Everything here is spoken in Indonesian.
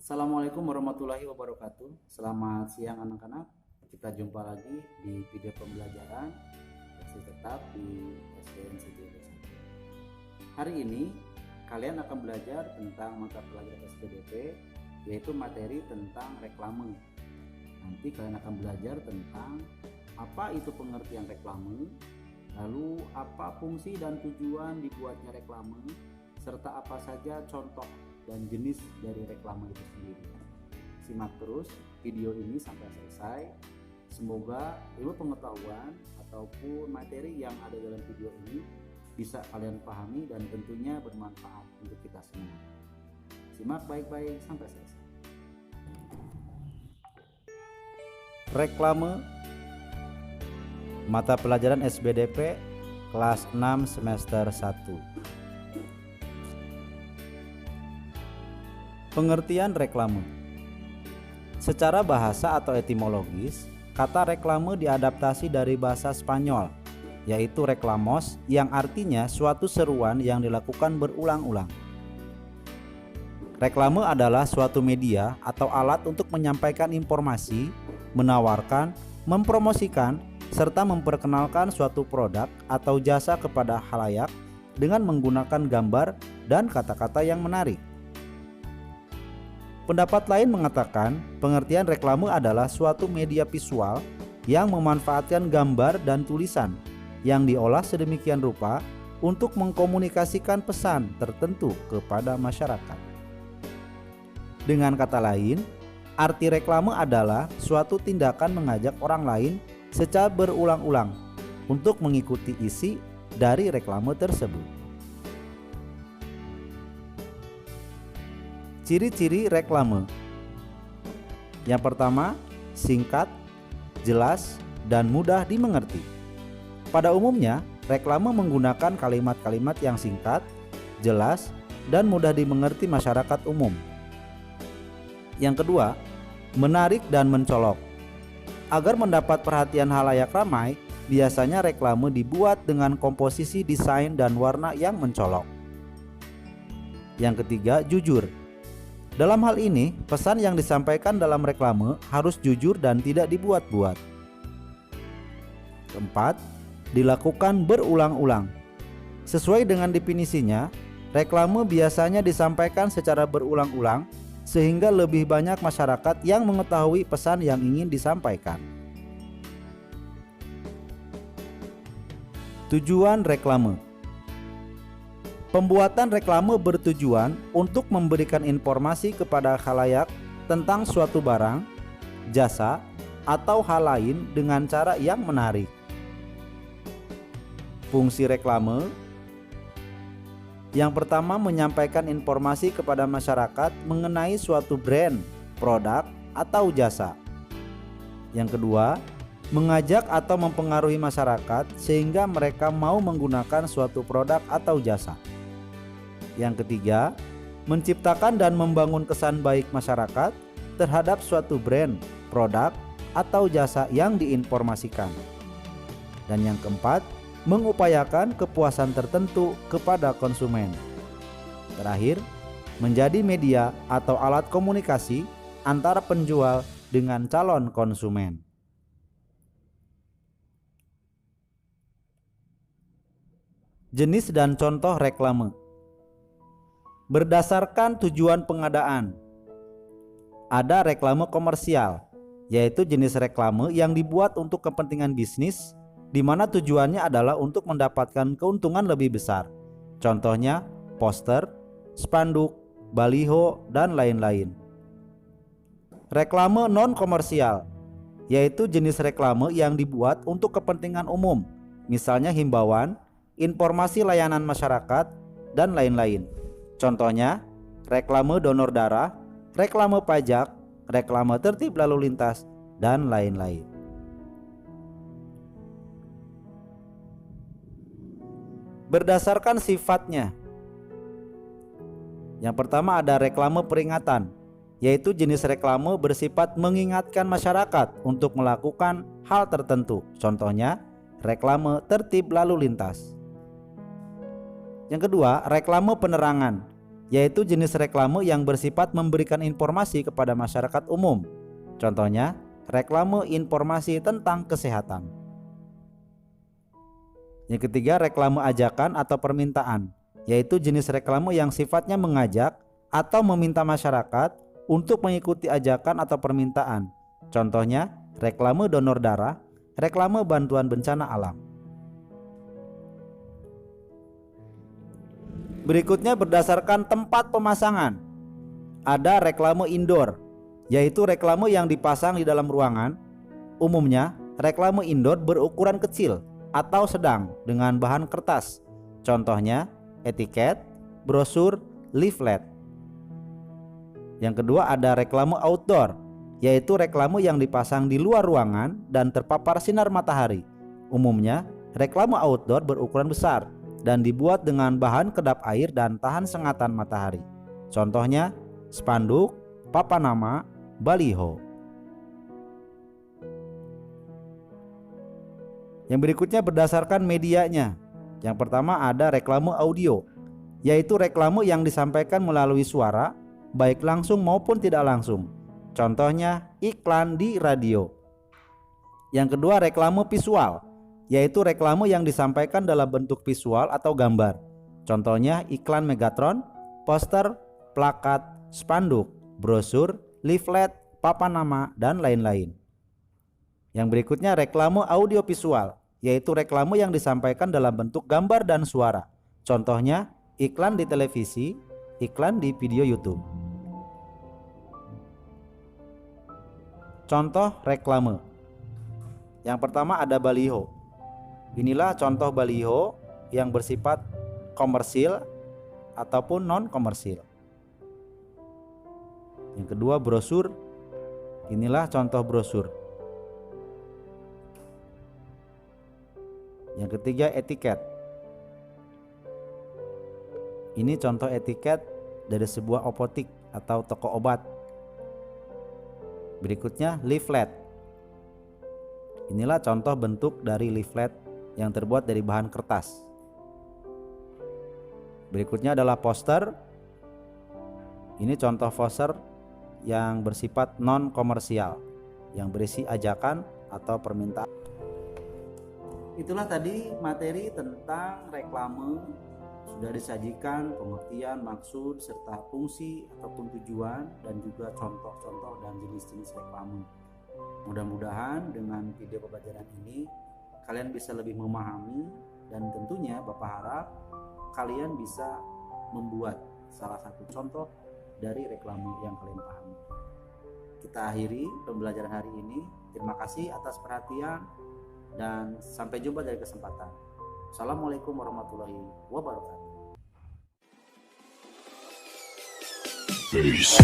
Assalamualaikum warahmatullahi wabarakatuh. Selamat siang anak-anak. Kita jumpa lagi di video pembelajaran masih tetap di SDN Sejodo 1. Hari ini kalian akan belajar tentang mata pelajaran SPDP, yaitu materi tentang reklame. Nanti kalian akan belajar tentang apa itu pengertian reklame, lalu apa fungsi dan tujuan dibuatnya reklame, serta apa saja contoh dan jenis dari reklame itu sendiri. Simak terus video ini sampai selesai. Semoga ilmu pengetahuan ataupun materi yang ada dalam video ini bisa kalian pahami dan tentunya bermanfaat untuk kita semua. Simak baik-baik sampai selesai. Reklame, mata pelajaran SBDP kelas 6 semester 1. Pengertian reklame. Secara bahasa atau etimologis, kata reklame diadaptasi dari bahasa Spanyol, yaitu reclamos, yang artinya suatu seruan yang dilakukan berulang-ulang. Reklame adalah suatu media atau alat untuk menyampaikan informasi, menawarkan, mempromosikan, serta memperkenalkan suatu produk atau jasa kepada khalayak dengan menggunakan gambar dan kata-kata yang menarik. Pendapat lain mengatakan pengertian reklame adalah suatu media visual yang memanfaatkan gambar dan tulisan yang diolah sedemikian rupa untuk mengkomunikasikan pesan tertentu kepada masyarakat. Dengan kata lain, arti reklame adalah suatu tindakan mengajak orang lain secara berulang-ulang untuk mengikuti isi dari reklame tersebut. Ciri-ciri reklame. Yang pertama, singkat, jelas, dan mudah dimengerti. Pada umumnya, reklame menggunakan kalimat-kalimat yang singkat, jelas, dan mudah dimengerti masyarakat umum. Yang kedua, menarik dan mencolok. Agar mendapat perhatian khalayak ramai, biasanya reklame dibuat dengan komposisi desain dan warna yang mencolok. Yang ketiga, jujur. Dalam hal ini, pesan yang disampaikan dalam reklame harus jujur dan tidak dibuat-buat. Keempat, dilakukan berulang-ulang. Sesuai dengan definisinya, reklame biasanya disampaikan secara berulang-ulang sehingga lebih banyak masyarakat yang mengetahui pesan yang ingin disampaikan. Tujuan reklame. Pembuatan reklame bertujuan untuk memberikan informasi kepada khalayak tentang suatu barang, jasa, atau hal lain dengan cara yang menarik. Fungsi reklame. Yang pertama, menyampaikan informasi kepada masyarakat mengenai suatu brand, produk, atau jasa. Yang kedua, mengajak atau mempengaruhi masyarakat sehingga mereka mau menggunakan suatu produk atau jasa. Yang ketiga, menciptakan dan membangun kesan baik masyarakat terhadap suatu brand, produk, atau jasa yang diinformasikan. Dan yang keempat, mengupayakan kepuasan tertentu kepada konsumen. Terakhir, menjadi media atau alat komunikasi antara penjual dengan calon konsumen. Jenis dan contoh reklame. Berdasarkan tujuan pengadaan. Ada reklame komersial, yaitu jenis reklame yang dibuat untuk kepentingan bisnis, di mana tujuannya adalah untuk mendapatkan keuntungan lebih besar. Contohnya poster, spanduk, baliho, dan lain-lain. Reklame non-komersial, yaitu jenis reklame yang dibuat untuk kepentingan umum, misalnya himbauan, informasi layanan masyarakat, dan lain-lain. Contohnya, reklame donor darah, reklame pajak, reklame tertib lalu lintas, dan lain-lain. Berdasarkan sifatnya. Yang pertama ada reklame peringatan, yaitu jenis reklame bersifat mengingatkan masyarakat untuk melakukan hal tertentu. Contohnya, reklame tertib lalu lintas. Yang kedua, reklame penerangan, yaitu jenis reklame yang bersifat memberikan informasi kepada masyarakat umum. Contohnya, reklame informasi tentang kesehatan. Yang ketiga, reklame ajakan atau permintaan, yaitu jenis reklame yang sifatnya mengajak atau meminta masyarakat untuk mengikuti ajakan atau permintaan. Contohnya, reklame donor darah, reklame bantuan bencana alam. Berikutnya berdasarkan tempat pemasangan. Ada reklame indoor, yaitu reklame yang dipasang di dalam ruangan. Umumnya, reklame indoor berukuran kecil atau sedang dengan bahan kertas. Contohnya, etiket, brosur, leaflet. Yang kedua ada reklame outdoor, yaitu reklame yang dipasang di luar ruangan dan terpapar sinar matahari. Umumnya, reklame outdoor berukuran besar dan dibuat dengan bahan kedap air dan tahan sengatan matahari. Contohnya, spanduk, papan nama, baliho. Yang berikutnya berdasarkan medianya. Yang pertama ada reklame audio, yaitu reklame yang disampaikan melalui suara, baik langsung maupun tidak langsung. Contohnya iklan di radio. Yang kedua reklame visual, yaitu reklame yang disampaikan dalam bentuk visual atau gambar. Contohnya iklan Megatron, poster, plakat, spanduk, brosur, leaflet, papan nama, dan lain-lain. Yang berikutnya reklame audiovisual, yaitu reklame yang disampaikan dalam bentuk gambar dan suara. Contohnya iklan di televisi, iklan di video YouTube. Contoh reklame. Yang pertama ada baliho. Inilah contoh baliho yang bersifat komersil ataupun non komersil. Yang kedua brosur. Inilah contoh brosur. Yang ketiga etiket. Ini contoh etiket dari sebuah apotik atau toko obat. Berikutnya leaflet. Inilah contoh bentuk dari leaflet yang terbuat dari bahan kertas. Berikutnya adalah poster. Ini contoh poster yang bersifat non komersial yang berisi ajakan atau permintaan. Itulah tadi materi tentang reklame, sudah disajikan pengertian, maksud, serta fungsi ataupun tujuan, dan juga contoh-contoh dan jenis-jenis reklame. Mudah-mudahan dengan video pembelajaran ini kalian bisa lebih memahami, dan tentunya Bapak harap kalian bisa membuat salah satu contoh dari reklame yang kalian pahami. Kita akhiri pembelajaran hari ini. Terima kasih atas perhatian dan sampai jumpa dari kesempatan. Assalamualaikum warahmatullahi wabarakatuh. Peace.